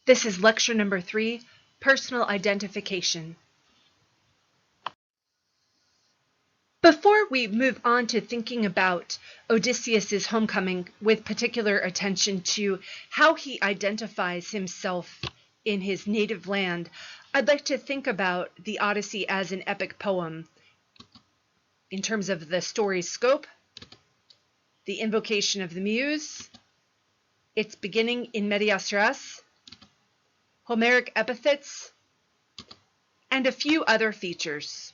This is lecture number 3, Personal Identification. Before we move on to thinking about Odysseus's homecoming with particular attention to how he identifies himself in his native land, I'd like to think about the Odyssey as an epic poem in terms of the story's scope, the invocation of the muse, its beginning in medias res, Homeric epithets, and a few other features.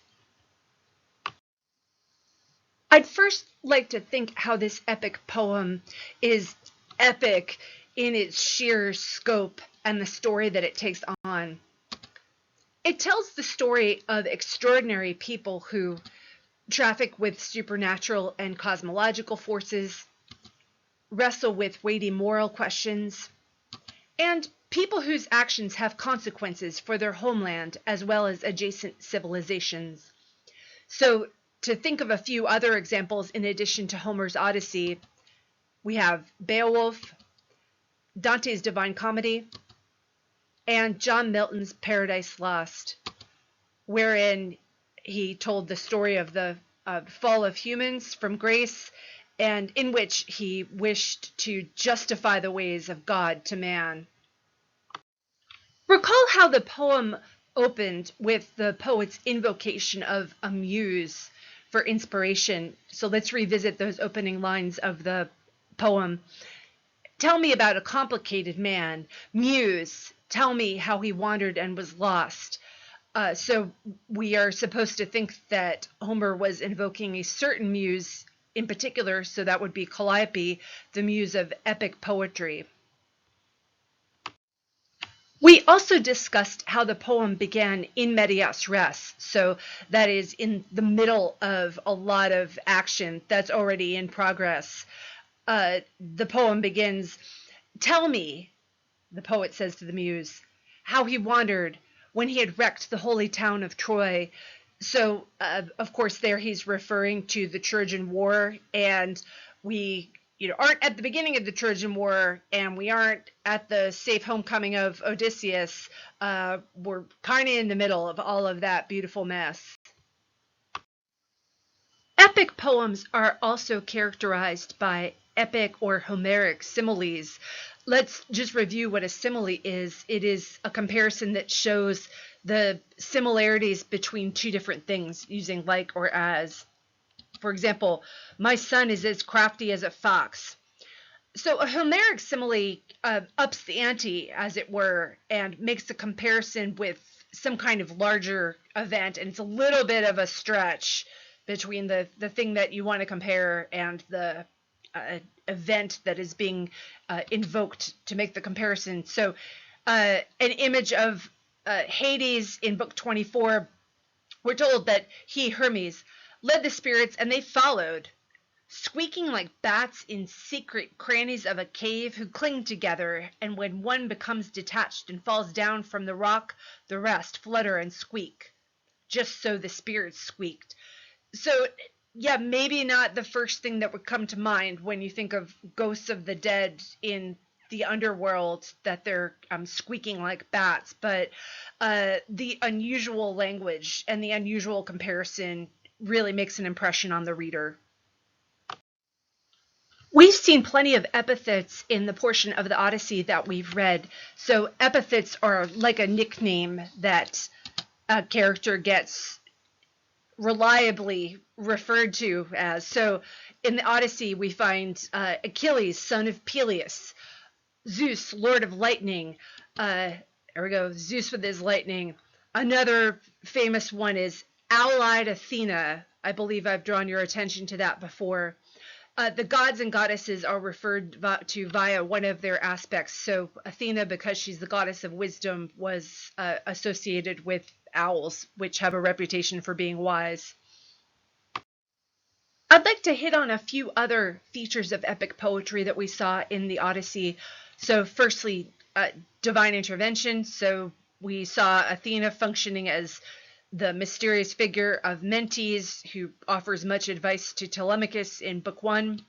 I'd first like to think how this epic poem is epic in its sheer scope and the story that it takes on. It tells the story of extraordinary people who traffic with supernatural and cosmological forces, wrestle with weighty moral questions, and people whose actions have consequences for their homeland as well as adjacent civilizations. So, to think of a few other examples in addition to Homer's Odyssey, we have Beowulf, Dante's Divine Comedy, and John Milton's Paradise Lost, wherein he told the story of the fall of humans from grace, and in which he wished to justify the ways of God to man. Recall how the poem opened with the poet's invocation of a muse for inspiration. So let's revisit those opening lines of the poem. Tell me about a complicated man. Muse, tell me how he wandered and was lost. So we are supposed to think that Homer was invoking a certain muse in particular, so that would be Calliope, the muse of epic poetry. We also discussed how the poem began in medias res, so that is in the middle of a lot of action that's already in progress. The poem begins, "Tell me," the poet says to the muse, "how he wandered when he had wrecked the holy town of Troy." So, of course, there he's referring to the Trojan War, and we aren't at the beginning of the Trojan War, and we aren't at the safe homecoming of Odysseus. We're kind of in the middle of all of that beautiful mess. Epic poems are also characterized by epic or Homeric similes. Let's just review what a simile is. It is a comparison that shows the similarities between two different things using like or as. For example, my son is as crafty as a fox. So a Homeric simile ups the ante, as it were, and makes a comparison with some kind of larger event, and it's a little bit of a stretch between the thing that you want to compare and the event that is being invoked to make the comparison. So an image of Hades in book 24, we're told that he, Hermes, led the spirits and they followed, squeaking like bats in secret crannies of a cave who cling together, and when one becomes detached and falls down from the rock, the rest flutter and squeak. Just so the spirits squeaked. So, yeah, maybe not the first thing that would come to mind when you think of ghosts of the dead in the underworld, that they're squeaking like bats, but the unusual language and the unusual comparison really makes an impression on the reader. We've seen plenty of epithets in the portion of the Odyssey that we've read. So epithets are like a nickname that a character gets reliably referred to as. So in the Odyssey, we find Achilles, son of Peleus, Zeus, lord of lightning. There we go, Zeus with his lightning. Another famous one is owl-eyed Athena. I believe I've drawn your attention to that before. The gods and goddesses are referred to via one of their aspects. So Athena, because she's the goddess of wisdom, was associated with owls, which have a reputation for being wise. I'd like to hit on a few other features of epic poetry that we saw in the Odyssey. So firstly, divine intervention. So we saw Athena functioning as the mysterious figure of Mentes, who offers much advice to Telemachus in book 1.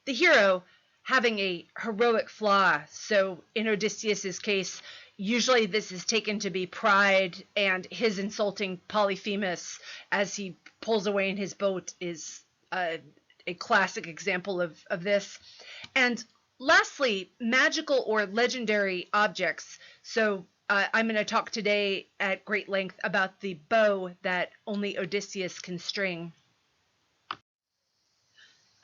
The hero, having a heroic flaw. So in Odysseus's case, usually this is taken to be pride, and his insulting Polyphemus as he pulls away in his boat is a classic example of this. And lastly, magical or legendary objects. So I'm going to talk today at great length about the bow that only Odysseus can string.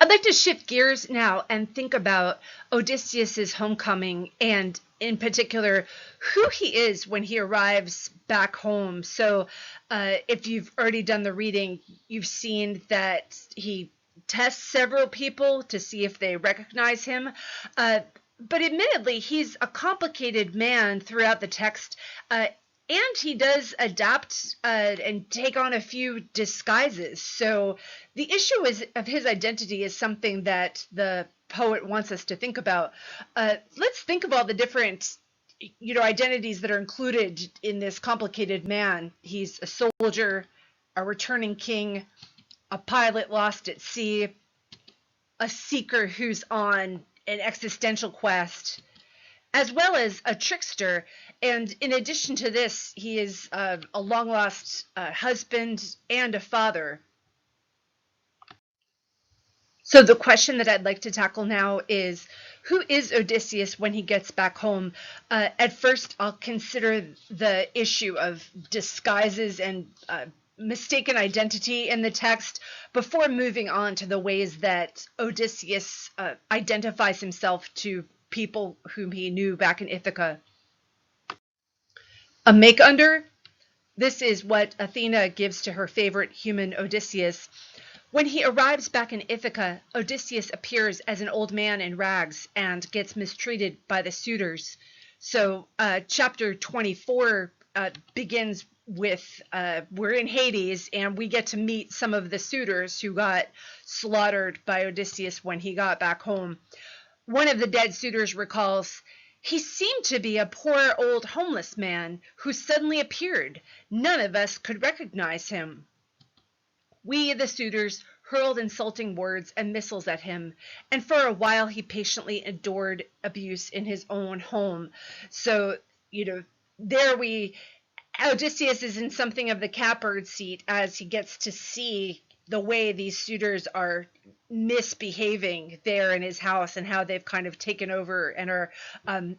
I'd like to shift gears now and think about Odysseus's homecoming, and in particular, who he is when he arrives back home. So if you've already done the reading, you've seen that he tests several people to see if they recognize him. But admittedly, he's a complicated man throughout the text. And he does adapt and take on a few disguises. So the issue of his identity is something that the poet wants us to think about. Let's think of all the different identities that are included in this complicated man. He's a soldier, a returning king, a pilot lost at sea, a seeker who's on an existential quest, as well as a trickster. And in addition to this, he is a long-lost husband and a father. So the question that I'd like to tackle now is, who is Odysseus when he gets back home? At first, I'll consider the issue of disguises and mistaken identity in the text before moving on to the ways that Odysseus identifies himself to people whom he knew back in Ithaca. A make-under. This is what Athena gives to her favorite human, Odysseus. When he arrives back in Ithaca, Odysseus appears as an old man in rags and gets mistreated by the suitors. So chapter 24 begins with, we're in Hades, and we get to meet some of the suitors who got slaughtered by Odysseus when he got back home. One of the dead suitors recalls, "He seemed to be a poor old homeless man who suddenly appeared. None of us could recognize him." We, the suitors, hurled insulting words and missiles at him, and for a while he patiently endured abuse in his own home. So, Odysseus is in something of the catbird seat as he gets to see the way these suitors are misbehaving there in his house and how they've kind of taken over and are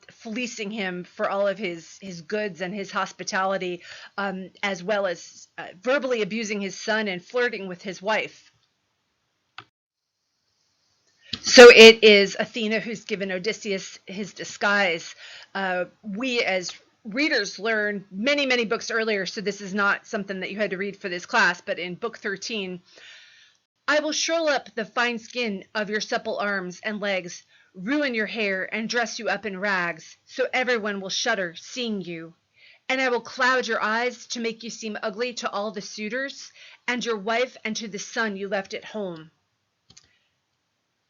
fleecing him for all of his goods and his hospitality, as well as verbally abusing his son and flirting with his wife. So it is Athena who's given Odysseus his disguise. We as readers learn many, many books earlier, so this is not something that you had to read for this class, but in book 13, "I will shrill up the fine skin of your supple arms and legs, ruin your hair, and dress you up in rags, so everyone will shudder seeing you. And I will cloud your eyes to make you seem ugly to all the suitors, and your wife and to the son you left at home."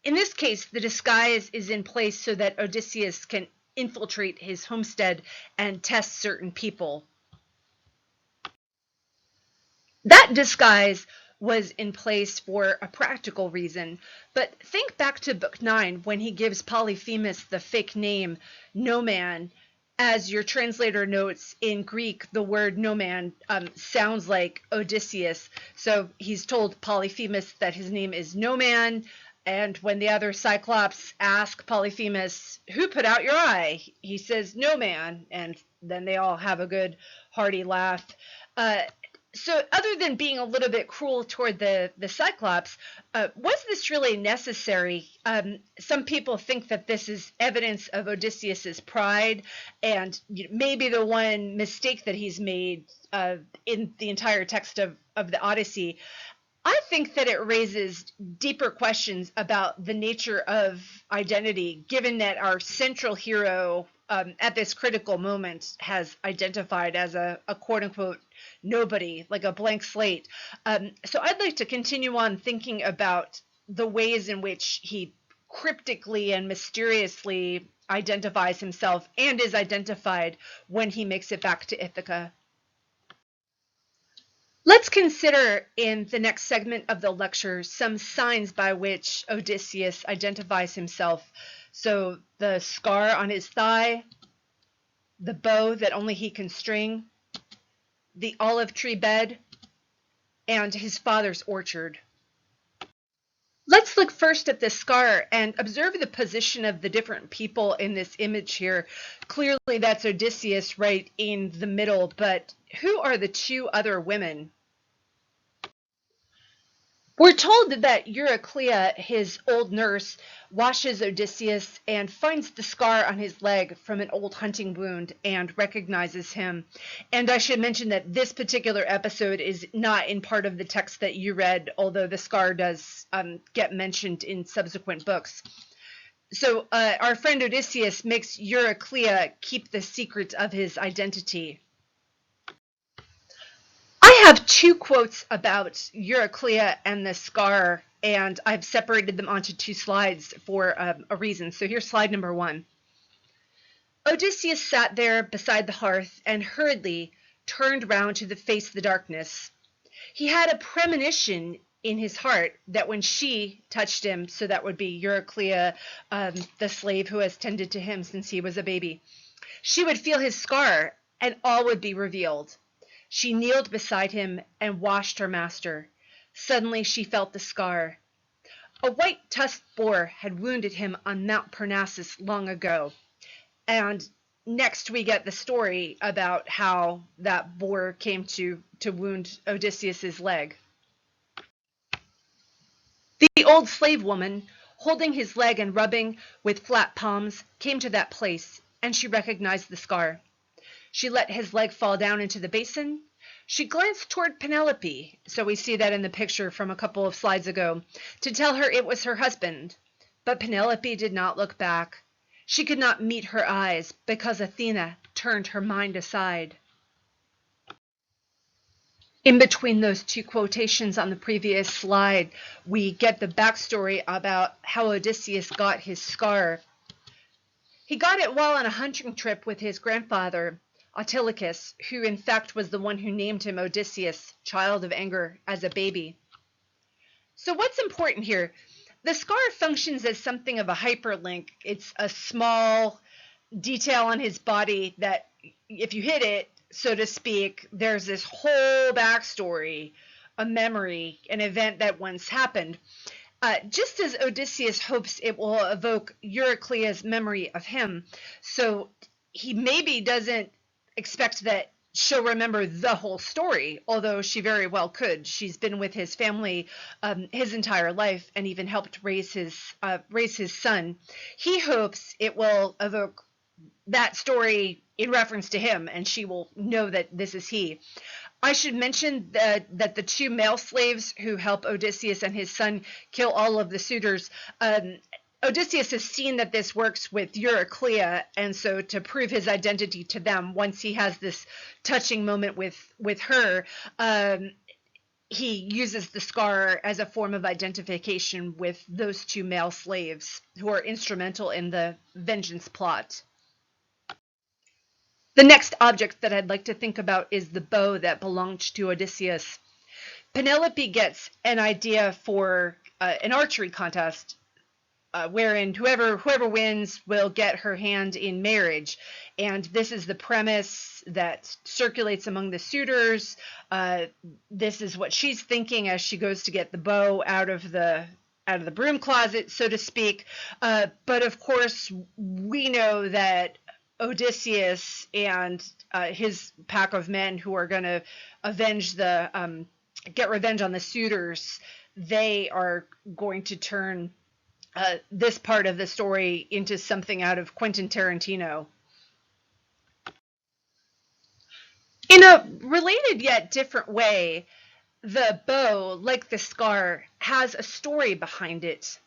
In this case, the disguise is in place so that Odysseus can infiltrate his homestead and test certain people. That disguise was in place for a practical reason, but think back to book 9 when he gives Polyphemus the fake name Noman. As your translator notes, in Greek, the word Noman sounds like Odysseus. So he's told Polyphemus that his name is Noman. And when the other Cyclops ask Polyphemus, "Who put out your eye?" he says, "No man." And then they all have a good hearty laugh. So other than being a little bit cruel toward the Cyclops, was this really necessary? Some people think that this is evidence of Odysseus's pride, and maybe the one mistake that he's made in the entire text of the Odyssey. I think that it raises deeper questions about the nature of identity, given that our central hero at this critical moment has identified as a quote-unquote nobody, like a blank slate. So I'd like to continue on thinking about the ways in which he cryptically and mysteriously identifies himself and is identified when he makes it back to Ithaca. Let's consider in the next segment of the lecture some signs by which Odysseus identifies himself. So the scar on his thigh, the bow that only he can string, the olive tree bed, and his father's orchard. Let's look first at the scar and observe the position of the different people in this image here. Clearly that's Odysseus right in the middle, but who are the two other women? We're told that Euryclea, his old nurse, washes Odysseus and finds the scar on his leg from an old hunting wound and recognizes him. And I should mention that this particular episode is not in part of the text that you read, although the scar does get mentioned in subsequent books. So our friend Odysseus makes Euryclea keep the secret of his identity. I have two quotes about Euryclea and the scar, and I've separated them onto two slides for a reason. So here's slide number 1. Odysseus sat there beside the hearth and hurriedly turned round to face the darkness. He had a premonition in his heart that when she touched him, so that would be Euryclea, the slave who has tended to him since he was a baby, she would feel his scar and all would be revealed. She kneeled beside him and washed her master. Suddenly she felt the scar. A white-tusked boar had wounded him on Mount Parnassus long ago. And next we get the story about how that boar came to wound Odysseus's leg. The old slave woman, holding his leg and rubbing with flat palms, came to that place, and she recognized the scar. She let his leg fall down into the basin. She glanced toward Penelope, so we see that in the picture from a couple of slides ago, to tell her it was her husband. But Penelope did not look back. She could not meet her eyes because Athena turned her mind aside. In between those two quotations on the previous slide, we get the backstory about how Odysseus got his scar. He got it while on a hunting trip with his grandfather, Autolycus, who in fact was the one who named him Odysseus, child of anger, as a baby. So what's important here? The scar functions as something of a hyperlink. It's a small detail on his body that if you hit it, so to speak, there's this whole backstory, a memory, an event that once happened. Just as Odysseus hopes it will evoke Euryclea's memory of him, so he maybe doesn't expect that she'll remember the whole story, although she very well could. She's been with his family his entire life and even helped raise his son. He hopes it will evoke that story in reference to him, and she will know that this is he. I should mention that the two male slaves who help Odysseus and his son kill all of the suitors, Odysseus has seen that this works with Euryclea, and so to prove his identity to them, once he has this touching moment with her, he uses the scar as a form of identification with those two male slaves who are instrumental in the vengeance plot. The next object that I'd like to think about is the bow that belonged to Odysseus. Penelope gets an idea for an archery contest wherein whoever wins will get her hand in marriage. And this is the premise that circulates among the suitors. This is what she's thinking as she goes to get the bow out of the broom closet, so to speak. But of course, we know that Odysseus and his pack of men who are going to get revenge on the suitors, they are going to turn this part of the story into something out of Quentin Tarantino. In a related yet different way, the bow, like the scar, has a story behind it.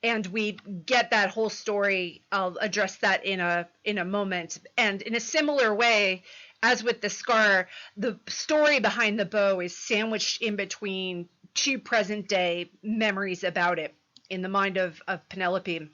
And we get that whole story. I'll address that in a moment. And in a similar way, as with the scar, the story behind the bow is sandwiched in between two present-day memories about it in the mind of Penelope.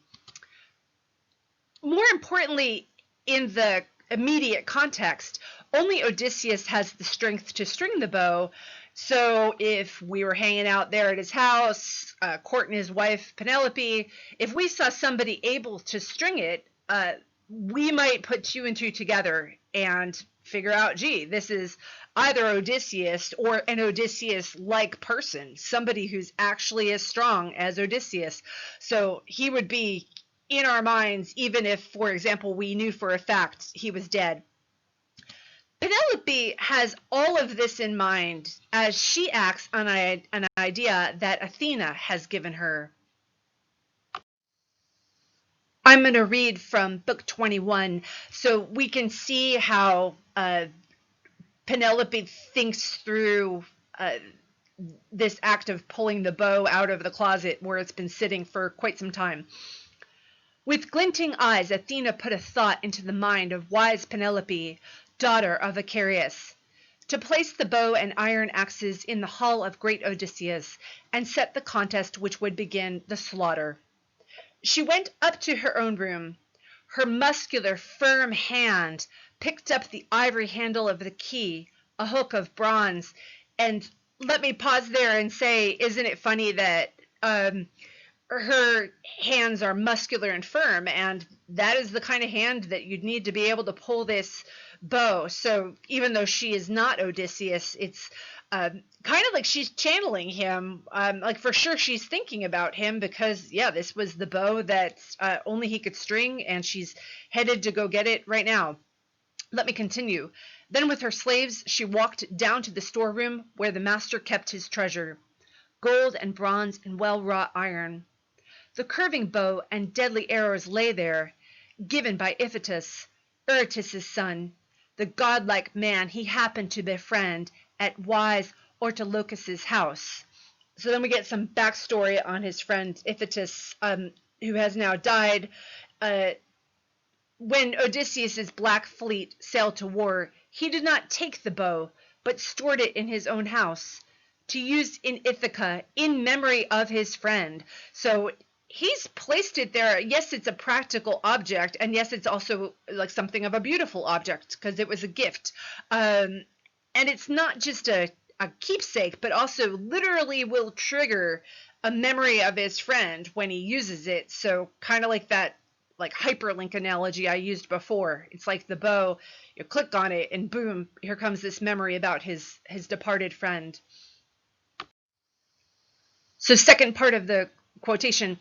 More importantly, in the immediate context, only Odysseus has the strength to string the bow. So if we were hanging out there at his house, courting his wife Penelope, if we saw somebody able to string it, we might put two and two together and figure out, gee, this is either Odysseus or an Odysseus-like person, somebody who's actually as strong as Odysseus. So he would be in our minds, even if, for example, we knew for a fact he was dead. Penelope has all of this in mind as she acts on an idea that Athena has given her. I'm going to read from book 21 so we can see how Penelope thinks through this act of pulling the bow out of the closet where it's been sitting for quite some time. With glinting eyes, Athena put a thought into the mind of wise Penelope, daughter of Icarius, to place the bow and iron axes in the hall of great Odysseus and set the contest which would begin the slaughter. She went up to her own room. Her muscular, firm hand picked up the ivory handle of the key, a hook of bronze, and let me pause there and say, isn't it funny that her hands are muscular and firm, and that is the kind of hand that you'd need to be able to pull this bow. So even though she is not Odysseus, it's kind of like she's channeling him. Like for sure she's thinking about him because, yeah, this was the bow that only he could string, and she's headed to go get it right now. Let me continue. Then with her slaves, she walked down to the storeroom where the master kept his treasure, gold and bronze and well-wrought iron. The curving bow and deadly arrows lay there, given by Iphitus, Eurytus' son, the godlike man he happened to befriend at wise Ortolocus' house. So then we get some backstory on his friend Iphitus, who has now died. When Odysseus' black fleet sailed to war, he did not take the bow, but stored it in his own house, to use in Ithaca in memory of his friend. So he's placed it there. Yes, it's a practical object, and yes, it's also like something of a beautiful object because it was a gift. And it's not just a keepsake, but also literally will trigger a memory of his friend when he uses it. So kind of like that like hyperlink analogy I used before. It's like the bow, you click on it and boom, here comes this memory about his departed friend. So second part of the quotation,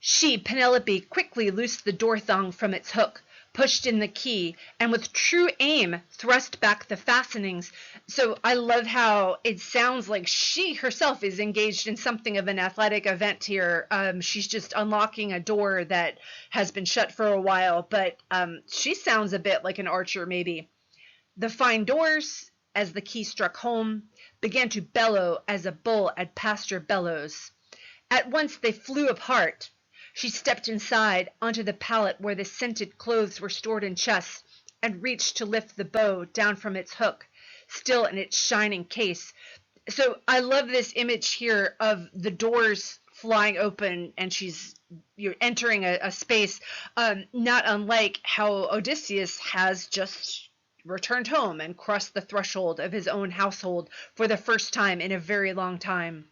she, Penelope, quickly loosed the door thong from its hook, pushed in the key, and with true aim thrust back the fastenings. So I love how it sounds like she herself is engaged in something of an athletic event here. She's just unlocking a door that has been shut for a while, but she sounds a bit like an archer maybe. The fine doors, as the key struck home, began to bellow as a bull at pasture bellows. At once they flew apart. She stepped inside onto the pallet where the scented clothes were stored in chests and reached to lift the bow down from its hook, still in its shining case. So I love this image here of the doors flying open and you're entering a space, not unlike how Odysseus has just returned home and crossed the threshold of his own household for the first time in a very long time.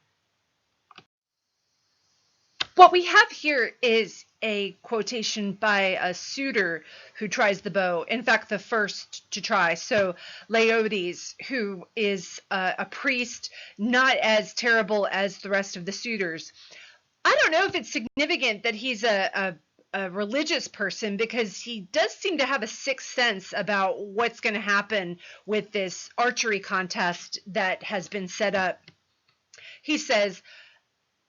What we have here is a quotation by a suitor who tries the bow, in fact, the first to try. So Laodes, who is a priest, not as terrible as the rest of the suitors. I don't know if it's significant that he's a religious person, because he does seem to have a sixth sense about what's going to happen with this archery contest that has been set up. He says,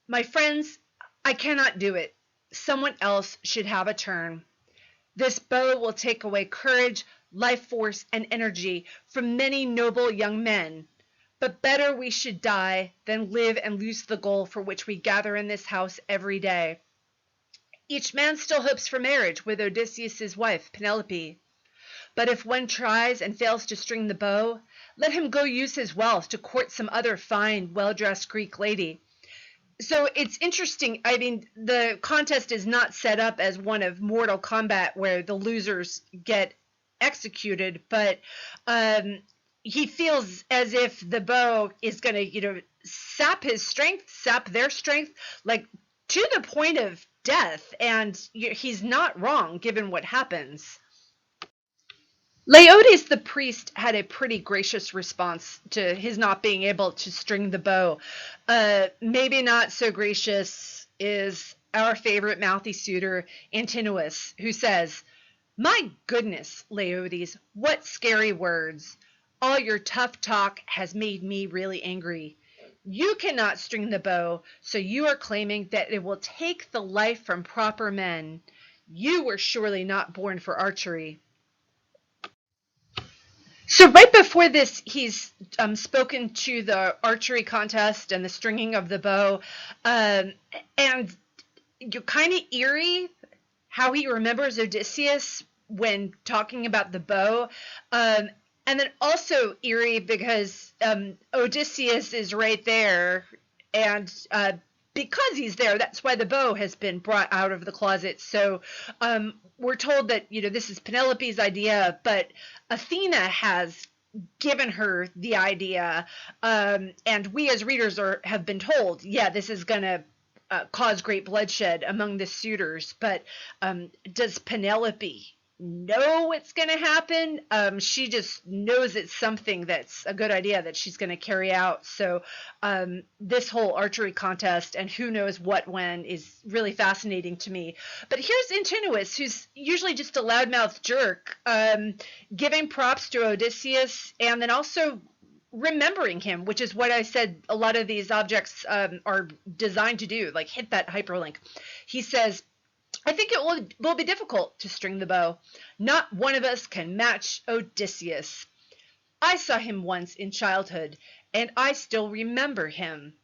"My friends, I cannot do it. Someone else should have a turn. This bow will take away courage, life force, and energy from many noble young men. But better we should die than live and lose the goal for which we gather in this house every day. Each man still hopes for marriage with Odysseus' wife, Penelope. But if one tries and fails to string the bow, let him go use his wealth to court some other fine, well-dressed Greek lady." So it's interesting. I mean, the contest is not set up as one of Mortal Kombat where the losers get executed, but he feels as if the bow is going to, sap his strength, sap their strength, like to the point of death. And he's not wrong given what happens. Leodes the priest had a pretty gracious response to his not being able to string the bow. Maybe not so gracious is our favorite mouthy suitor, Antinous, who says, "My goodness, Leodes, what scary words. All your tough talk has made me really angry. You cannot string the bow, so you are claiming that it will take the life from proper men. You were surely not born for archery." So right before this, he's spoken to the archery contest and the stringing of the bow, and you're kind of eerie how he remembers Odysseus when talking about the bow, and then also eerie because Odysseus is right there, and because he's there, that's why the bow has been brought out of the closet. So we're told that this is Penelope's idea, but Athena has given her the idea, and we as readers have been told, yeah, this is going to cause great bloodshed among the suitors. But does Penelope know what's going to happen? She just knows it's something that's a good idea that she's going to carry out. So this whole archery contest and who knows what when is really fascinating to me. But here's Antinous, who's usually just a loudmouth jerk, giving props to Odysseus and then also remembering him, which is what I said a lot of these objects are designed to do, like hit that hyperlink. He says, "I think it will be difficult to string the bow. Not one of us can match Odysseus. I saw him once in childhood, and I still remember him.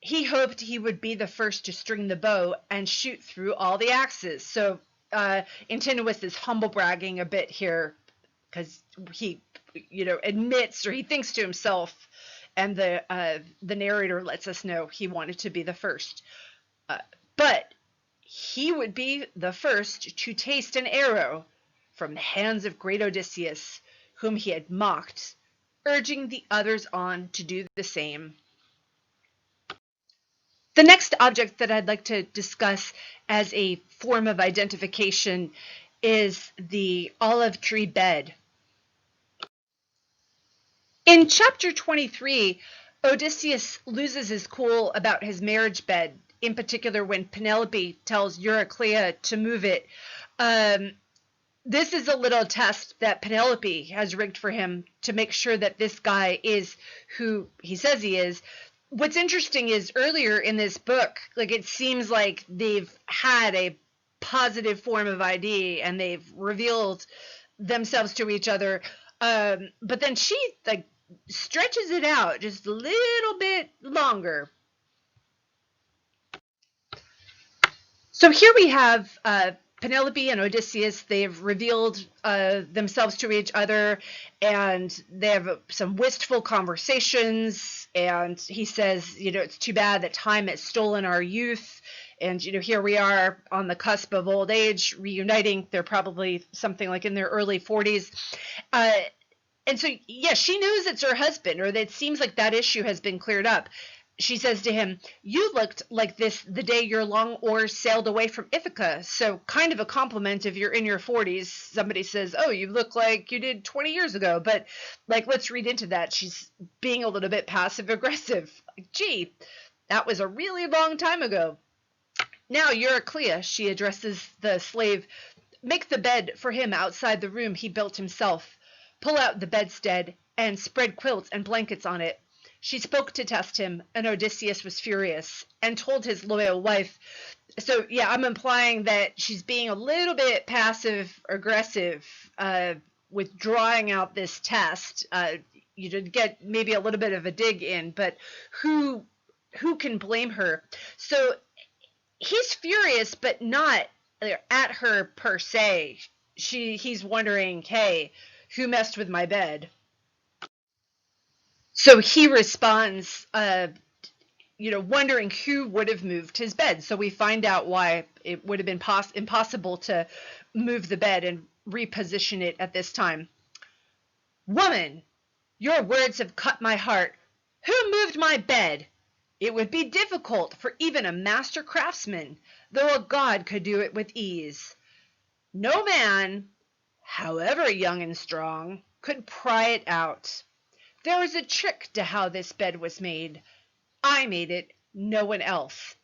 He hoped he would be the first to string the bow and shoot through all the axes." So Antinous is humble bragging a bit here because he admits, or he thinks to himself, and the narrator lets us know he wanted to be the first. But he would be the first to taste an arrow from the hands of great Odysseus, whom he had mocked, urging the others on to do the same. The next object that I'd like to discuss as a form of identification is the olive tree bed. In chapter 23, Odysseus loses his cool about his marriage bed, in particular when Penelope tells Euryclea to move it. This is a little test that Penelope has rigged for him to make sure that this guy is who he says he is. What's interesting is earlier in this book, like it seems like they've had a positive form of ID and they've revealed themselves to each other. But then she stretches it out just a little bit longer. So here we have Penelope and Odysseus. They've revealed themselves to each other, and they have some wistful conversations. And he says, it's too bad that time has stolen our youth. And, here we are on the cusp of old age, reuniting. They're probably something like in their early 40s. And so, yeah, she knows it's her husband, or that it seems like that issue has been cleared up. She says to him, "You looked like this the day your long oars sailed away from Ithaca." So kind of a compliment if you're in your 40s. Somebody says, "Oh, you look like you did 20 years ago." But let's read into that. She's being a little bit passive aggressive. Gee, that was a really long time ago. "Now, Euryclea," she addresses the slave, "make the bed for him outside the room he built himself. Pull out the bedstead and spread quilts and blankets on it." She spoke to test him, and Odysseus was furious and told his loyal wife. So, yeah, I'm implying that she's being a little bit passive-aggressive with drawing out this test. You did get maybe a little bit of a dig in, but who can blame her? So he's furious, but not at her per se. He's wondering, hey, who messed with my bed? So he responds, wondering who would have moved his bed. So we find out why it would have been impossible to move the bed and reposition it at this time. "Woman, Your words have cut my heart. Who moved my bed? It would be difficult for even a master craftsman, though a god could do it with ease. No man, however young and strong, could pry it out. There is a trick to how this bed was made. I made it, no one else.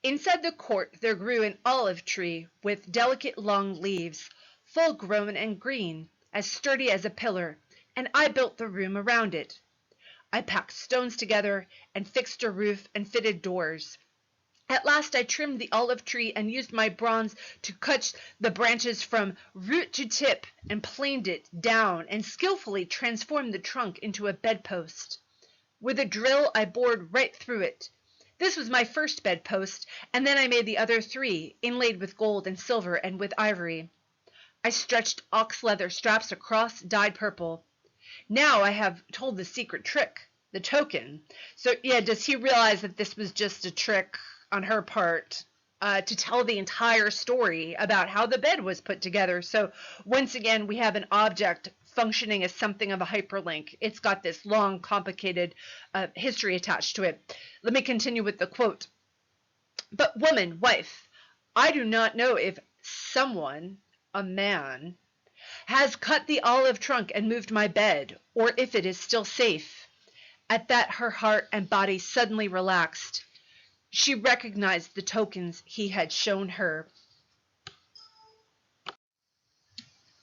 Inside the court there grew an olive tree with delicate long leaves, full grown and green, as sturdy as a pillar, and I built the room around it. I packed stones together and fixed a roof and fitted doors. At last I trimmed the olive tree and used my bronze to cut the branches from root to tip and planed it down and skillfully transformed the trunk into a bedpost. With a drill I bored right through it. This was my first bedpost, and then I made the other 3, inlaid with gold and silver and with ivory. I stretched ox leather straps across, dyed purple. Now I have told the secret trick, the token. So yeah, does he realize that this was just a trick on her part to tell the entire story about how the bed was put together? So once again, we have an object functioning as something of a hyperlink. It's got this long, complicated history attached to it. Let me continue with the quote. But woman, wife, I do not know if someone, a man, has cut the olive trunk and moved my bed, or if it is still safe. At that her heart and body suddenly relaxed. She recognized the tokens he had shown her.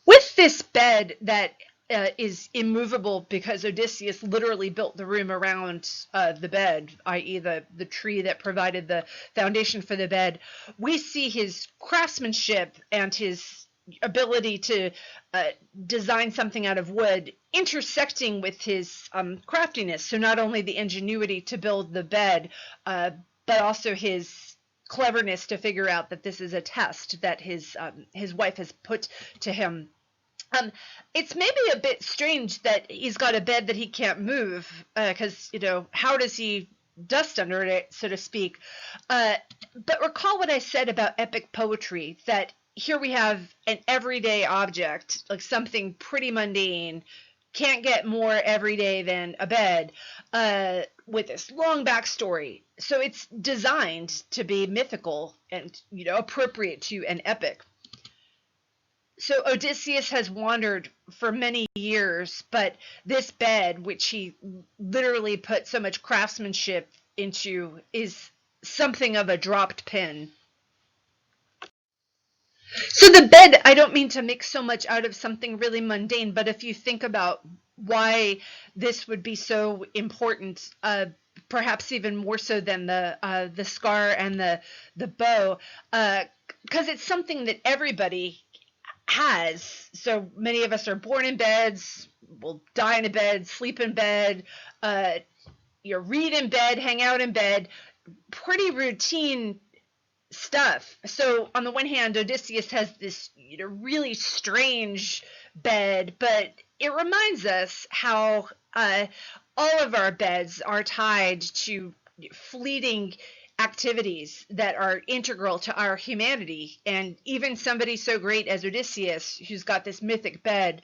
With this bed that is immovable because Odysseus literally built the room around the bed, i.e. the tree that provided the foundation for the bed, we see his craftsmanship and his ability to design something out of wood intersecting with his craftiness. So not only the ingenuity to build the bed, but also his cleverness to figure out that this is a test that his wife has put to him. It's maybe a bit strange that he's got a bed that he can't move, because, how does he dust under it, so to speak? But recall what I said about epic poetry, that here we have an everyday object, like something pretty mundane, can't get more everyday than a bed, with this long backstory. So it's designed to be mythical and, appropriate to an epic. So Odysseus has wandered for many years, but this bed, which he literally put so much craftsmanship into, is something of a dropped pin. So the bed, I don't mean to make so much out of something really mundane, but if you think about why this would be so important, perhaps even more so than the scar and the bow, because it's something that everybody has. So many of us are born in beds, will die in a bed, sleep in bed, read in bed, hang out in bed, pretty routine stuff. So on the one hand, Odysseus has this really strange bed, but it reminds us how all of our beds are tied to fleeting activities that are integral to our humanity. And even somebody so great as Odysseus, who's got this mythic bed,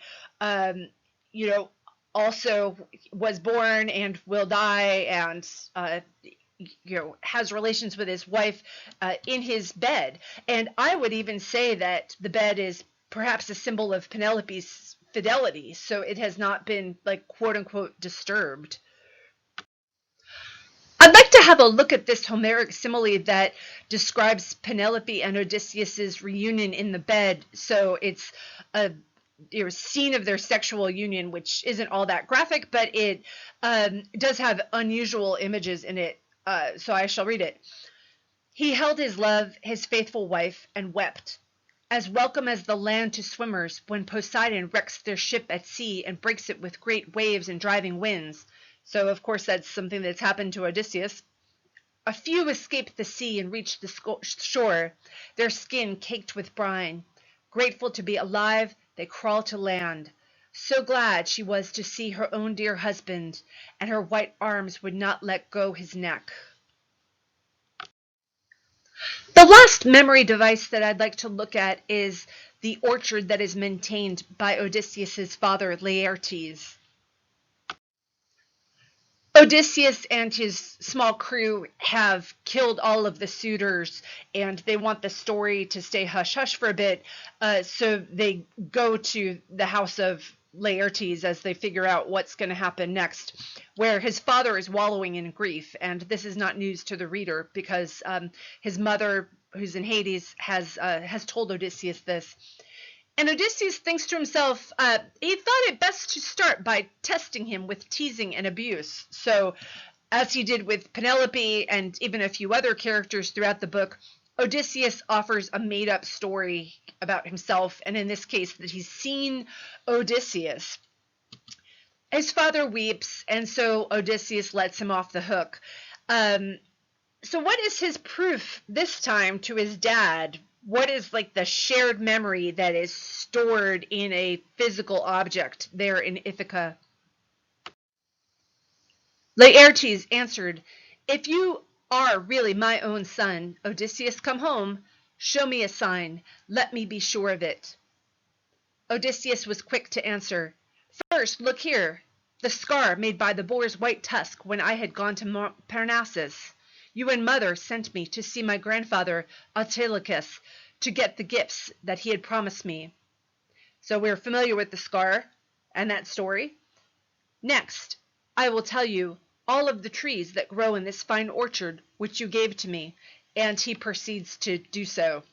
also was born and will die, and has relations with his wife in his bed. And I would even say that the bed is perhaps a symbol of Penelope's fidelity, so it has not been, like, quote unquote disturbed. I'd like to have a look at this Homeric simile that describes Penelope and Odysseus's reunion in the bed. So it's a scene of their sexual union, which isn't all that graphic, but it does have unusual images in it. So I shall read it. He held his love, his faithful wife, and wept. As welcome as the land to swimmers when Poseidon wrecks their ship at sea and breaks it with great waves and driving winds. So, of course, that's something that's happened to Odysseus. A few escaped the sea and reached the shore, their skin caked with brine. Grateful to be alive, they crawled to land. So glad she was to see her own dear husband, and her white arms would not let go his neck. The last memory device that I'd like to look at is the orchard that is maintained by Odysseus's father, Laertes. Odysseus and his small crew have killed all of the suitors, and they want the story to stay hush-hush for a bit, so they go to the house of Laertes as they figure out what's going to happen next, where his father is wallowing in grief, and this is not news to the reader because his mother, who's in Hades, has told Odysseus this. And Odysseus thinks to himself, he thought it best to start by testing him with teasing and abuse. So, as he did with Penelope and even a few other characters throughout the book, Odysseus offers a made-up story about himself, and in this case, that he's seen Odysseus. His father weeps, and so Odysseus lets him off the hook. So what is his proof this time to his dad? What is like the shared memory that is stored in a physical object there in Ithaca? Laertes answered, "If you are really my own son, Odysseus, come home. Show me a sign. Let me be sure of it." Odysseus was quick to answer, "First, look here, the scar made by the boar's white tusk when I had gone to Parnassus. You and mother sent me to see my grandfather Autolycus to get the gifts that he had promised me." So we're familiar with the scar and that story. Next, I will tell you all of the trees that grow in this fine orchard which you gave to me, and he proceeds to do so.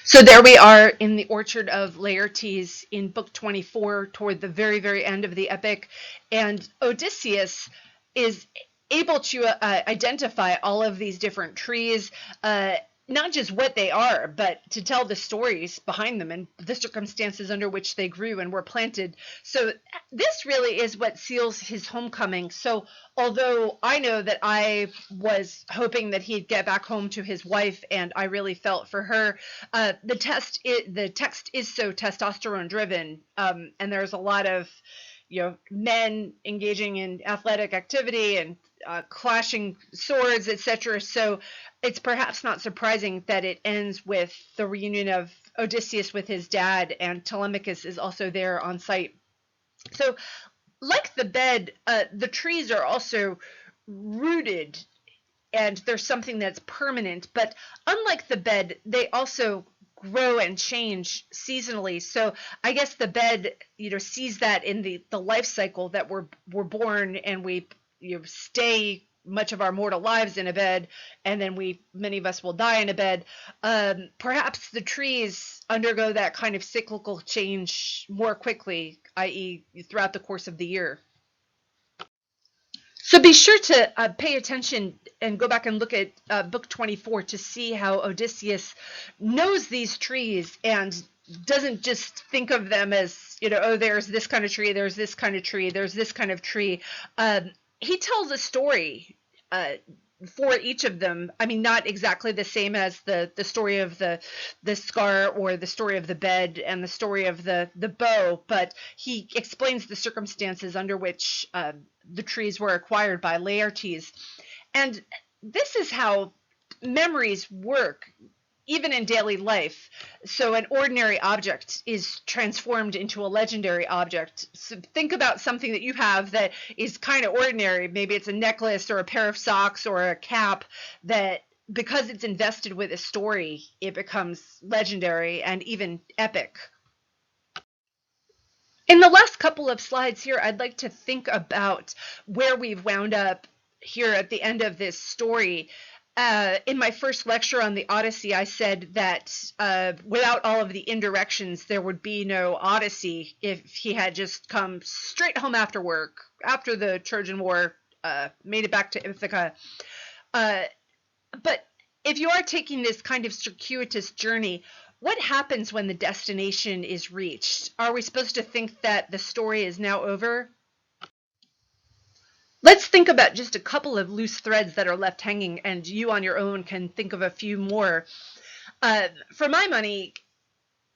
So there we are in the orchard of Laertes in book 24 toward the very, very end of the epic, and Odysseus is able to identify all of these different trees, not just what they are, but to tell the stories behind them and the circumstances under which they grew and were planted. So this really is what seals his homecoming. So although I know that I was hoping that he'd get back home to his wife, and I really felt for her, the text is so testosterone driven, and there's a lot of men engaging in athletic activity and clashing swords, etc. So it's perhaps not surprising that it ends with the reunion of Odysseus with his dad, and Telemachus is also there on site. So, like the bed, the trees are also rooted, and there's something that's permanent. But unlike the bed, they also grow and change seasonally. So I guess the bed, sees that in the life cycle that we're born, and we stay much of our mortal lives in a bed, and then many of us will die in a bed. Perhaps the trees undergo that kind of cyclical change more quickly, i.e. throughout the course of the year. So be sure to pay attention and go back and look at book 24 to see how Odysseus knows these trees and doesn't just think of them as, there's this kind of tree, there's this kind of tree, there's this kind of tree. He tells a story for each of them. I mean, not exactly the same as the story of the scar, or the story of the bed, and the story of the bow, but he explains the circumstances under which the trees were acquired by Laertes. And this is how memories work, even in daily life. So an ordinary object is transformed into a legendary object. So think about something that you have that is kind of ordinary. Maybe it's a necklace or a pair of socks or a cap, that because it's invested with a story, it becomes legendary and even epic. In the last couple of slides here, I'd like to think about where we've wound up here at the end of this story. In my first lecture on the Odyssey, I said that without all of the indirections, there would be no Odyssey if he had just come straight home after work, after the Trojan War, made it back to Ithaca. But if you are taking this kind of circuitous journey, what happens when the destination is reached? Are we supposed to think that the story is now over? Let's think about just a couple of loose threads that are left hanging, and you on your own can think of a few more. For my money,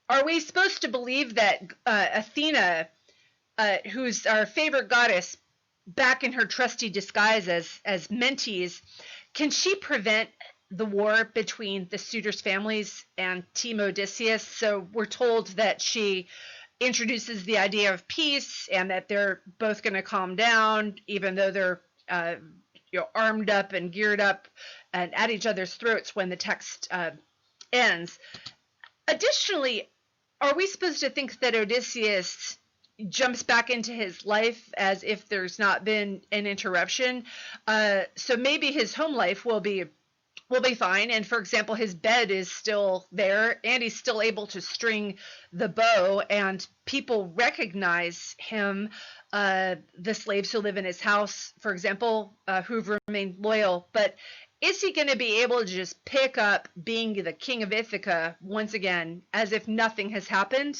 are we supposed to believe that Athena, who's our favorite goddess, back in her trusty disguise as Mentes, can she prevent the war between the suitors' families and Team Odysseus? So we're told that she introduces the idea of peace and that they're both going to calm down, even though they're armed up and geared up and at each other's throats when the text ends. Additionally, are we supposed to think that Odysseus jumps back into his life as if there's not been an interruption? So maybe his home life will be fine. And for example, his bed is still there and he's still able to string the bow and people recognize him, the slaves who live in his house, for example, who've remained loyal. But is he going to be able to just pick up being the king of Ithaca once again as if nothing has happened?